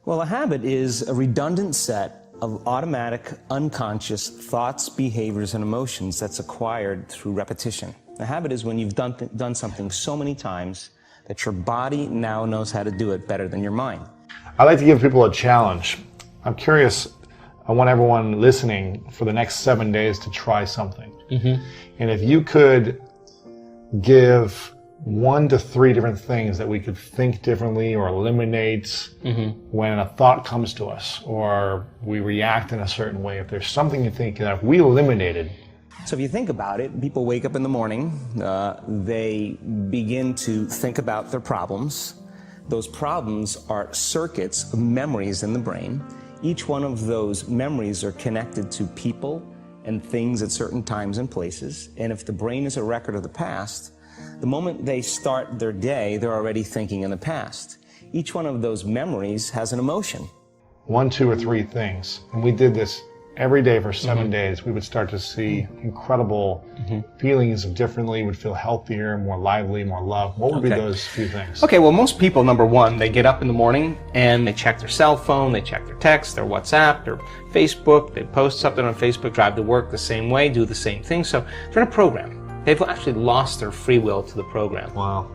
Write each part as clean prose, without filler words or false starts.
Well, a habit is a redundant set of automatic, unconscious thoughts, behaviors, and emotions that's acquired through repetition. A habit is when you've done something so many times that your body now knows how to do it better than your mind. I like to give people a challenge. I'm curious, I want everyone listening for the next 7 days to try something. And if you could give 1 to 3 different things that we could think differently or eliminate when a thought comes to us or we react in a certain way, if there's something you think that if we eliminated. So if you think about it, people wake up in the morning, they begin to think about their problems. Those problems are circuits of memories in the brain. Each one of those memories are connected to people and things at certain times and places. And if the brain is a record of the past, the moment they start their day, they're already thinking in the past. Each one of those memories has an emotion. 1, 2, or 3 things. And we did this every day for 7 days. We would start to see incredible feelings of differently, would feel healthier, more lively, more love. What would be those few things? Okay, well, most people, number one, they get up in the morning and they check their cell phone, they check their text, their WhatsApp, their Facebook, they post something on Facebook, drive to work the same way, do the same thing. So they're in a program. They've actually lost their free will to the program. Wow.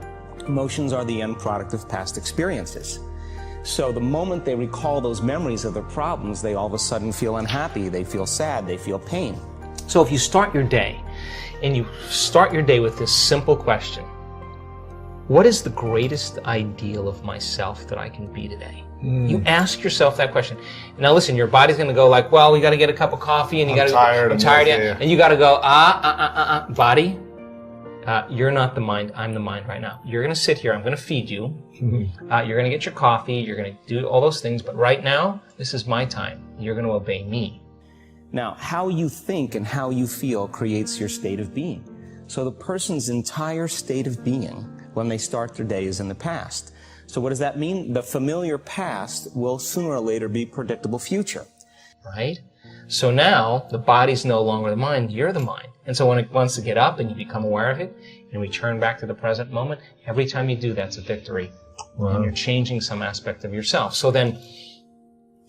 Emotions are the end product of past experiences. So the moment they recall those memories of their problems, they all of a sudden feel unhappy, they feel sad, they feel pain. So if you start your day, and you start your day with this simple question, what is the greatest ideal of myself that I can be today? You ask yourself that question. Now listen, your body's going to go like, well, we got to get a cup of coffee, and you got to. I'm tired. And you got to go, body. You're not the mind. I'm the mind right now. You're going to sit here. I'm going to feed you. You're going to get your coffee. You're going to do all those things. But right now, this is my time. You're going to obey me. Now, how you think and how you feel creates your state of being. So the person's entire state of being when they start their day is in the past. So what does that mean? The familiar past will sooner or later be predictable future. Right? So now, the body's no longer the mind, you're the mind. And so when it wants to get up and you become aware of it and return back to the present moment, every time you do that's a victory. Wow. And you're changing some aspect of yourself. So then,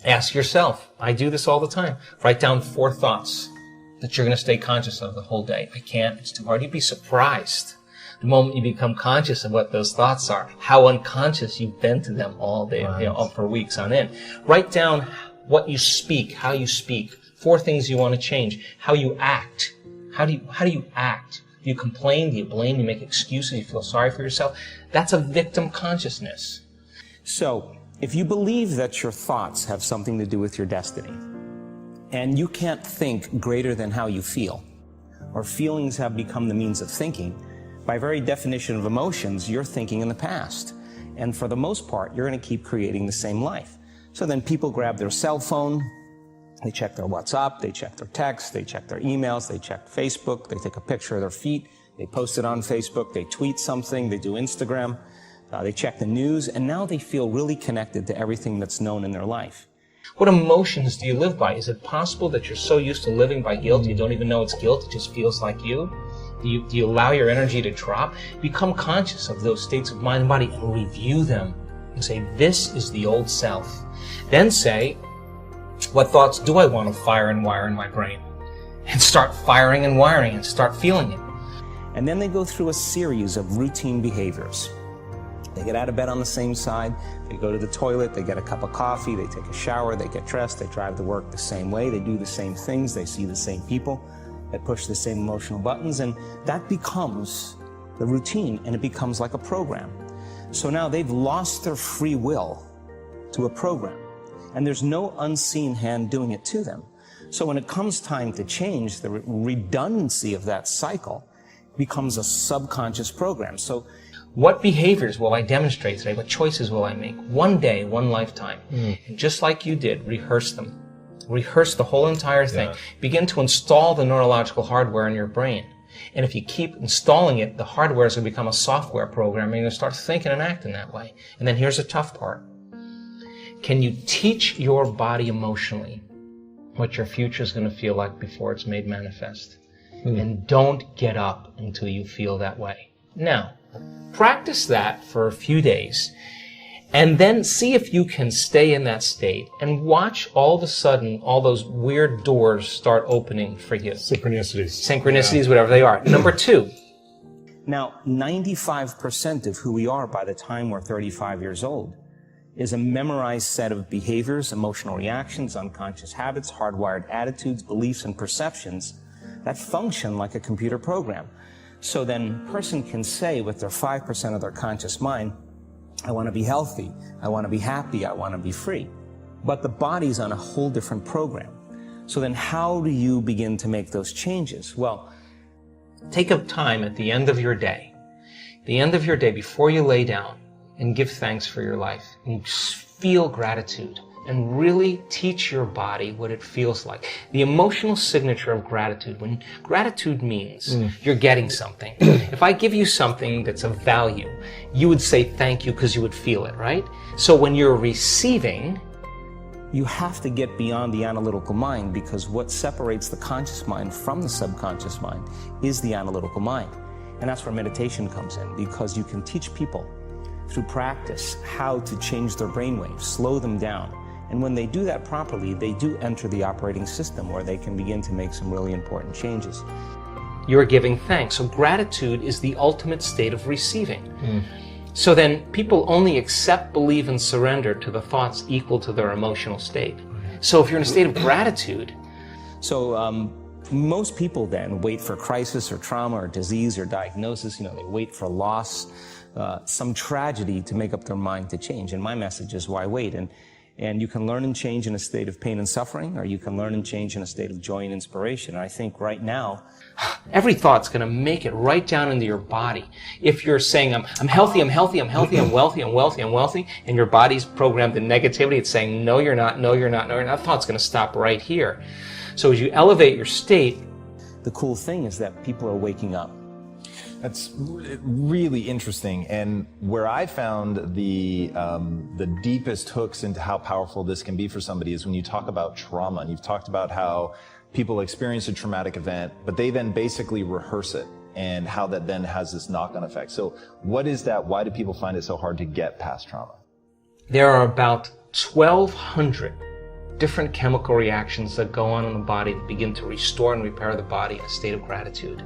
ask yourself, I do this all the time, write down 4 thoughts that you're going to stay conscious of the whole day. I can't, it's too hard. You'd be surprised the moment you become conscious of what those thoughts are, how unconscious you've been to them all day, for weeks on end. Write down what you speak, how you speak, 4 things you want to change, how you act. How do you act? Do you complain? Do you blame? Do you make excuses? Do you feel sorry for yourself? That's a victim consciousness. So, if you believe that your thoughts have something to do with your destiny, and you can't think greater than how you feel, or feelings have become the means of thinking, by very definition of emotions, you're thinking in the past. And for the most part, you're going to keep creating the same life. So then people grab their cell phone, they check their WhatsApp, they check their text, they check their emails, they check Facebook, they take a picture of their feet, they post it on Facebook, they tweet something, they do Instagram, they check the news, and now they feel really connected to everything that's known in their life. What emotions do you live by? Is it possible that you're so used to living by guilt you don't even know it's guilt, it just feels like you? Do you allow your energy to drop? Become conscious of those states of mind and body and review them and say, this is the old self. Then say, what thoughts do I want to fire and wire in my brain? And start firing and wiring and start feeling it. And then they go through a series of routine behaviors. They get out of bed on the same side, they go to the toilet, they get a cup of coffee, they take a shower, they get dressed, they drive to work the same way, they do the same things, they see the same people, they push the same emotional buttons, and that becomes the routine, and it becomes like a program. So now they've lost their free will to a program, and there's no unseen hand doing it to them. So when it comes time to change, the redundancy of that cycle becomes a subconscious program. So what behaviors will I demonstrate today? What choices will I make? One day, one lifetime. And just like you did, rehearse them. Rehearse the whole entire thing. Yeah. Begin to install the neurological hardware in your brain. And if you keep installing it, the hardware is going to become a software program, and you're going to start thinking and acting that way. And then here's the tough part. Can you teach your body emotionally what your future is going to feel like before it's made manifest? And don't get up until you feel that way. Now, practice that for a few days. And then see if you can stay in that state and watch all of a sudden all those weird doors start opening for you. Synchronicities. Synchronicities, whatever they are. Number 2. Now, 95% of who we are by the time we're 35 years old is a memorized set of behaviors, emotional reactions, unconscious habits, hardwired attitudes, beliefs, and perceptions that function like a computer program. So then a person can say with their 5% of their conscious mind, I want to be healthy, I want to be happy, I want to be free. But the body's on a whole different program. So then how do you begin to make those changes? Well, take up time at the end of your day. The end of your day before you lay down and give thanks for your life and feel gratitude and really teach your body what it feels like. The emotional signature of gratitude, when gratitude means you're getting something. If I give you something that's of value, you would say thank you because you would feel it, right? So when you're receiving, you have to get beyond the analytical mind, because what separates the conscious mind from the subconscious mind is the analytical mind. And that's where meditation comes in, because you can teach people through practice how to change their brainwaves, slow them down. And when they do that properly, they do enter the operating system where they can begin to make some really important changes. You're giving thanks. So gratitude is the ultimate state of receiving. So then people only accept, believe, and surrender to the thoughts equal to their emotional state. So if you're in a state of gratitude. So most people then wait for crisis or trauma or disease or diagnosis. You know, they wait for loss, some tragedy to make up their mind to change. And my message is, why wait? And you can learn and change in a state of pain and suffering, or you can learn and change in a state of joy and inspiration. And I think right now, every thought's going to make it right down into your body. If you're saying, I'm healthy, I'm healthy, I'm healthy, I'm wealthy, I'm wealthy, I'm wealthy, and your body's programmed in negativity, it's saying, no, you're not, no, you're not, no, you're not. That thought's going to stop right here. So as you elevate your state, the cool thing is that people are waking up. That's really interesting, and where I found the deepest hooks into how powerful this can be for somebody is when you talk about trauma, and you've talked about how people experience a traumatic event, but they then basically rehearse it, and how that then has this knock-on effect. So what is that? Why do people find it so hard to get past trauma? There are about 1,200 different chemical reactions that go on in the body that begin to restore and repair the body in a state of gratitude.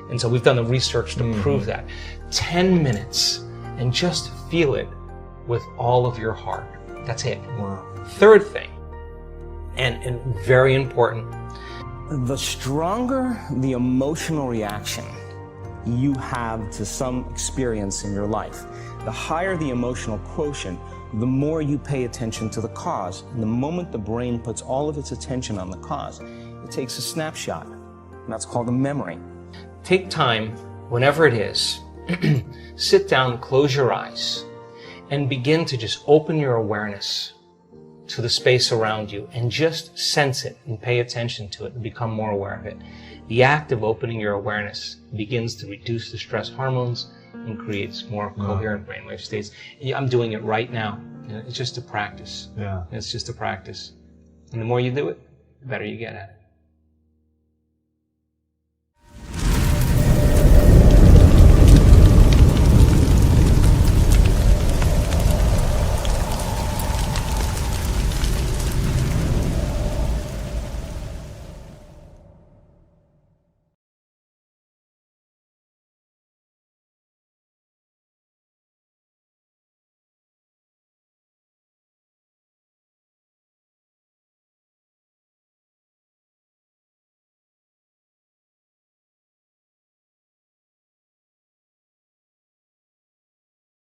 And so we've done the research to prove that. 10 minutes and just feel it with all of your heart. That's it. Wow. Third thing, and very important. The stronger the emotional reaction you have to some experience in your life, the higher the emotional quotient, the more you pay attention to the cause. And the moment the brain puts all of its attention on the cause, it takes a snapshot. And that's called a memory. Take time, whenever it is, sit down, close your eyes, and begin to just open your awareness to the space around you and just sense it and pay attention to it and become more aware of it. The act of opening your awareness begins to reduce the stress hormones and creates more coherent brainwave states. I'm doing it right now. It's just a practice. Yeah. It's just a practice. And the more you do it, the better you get at it.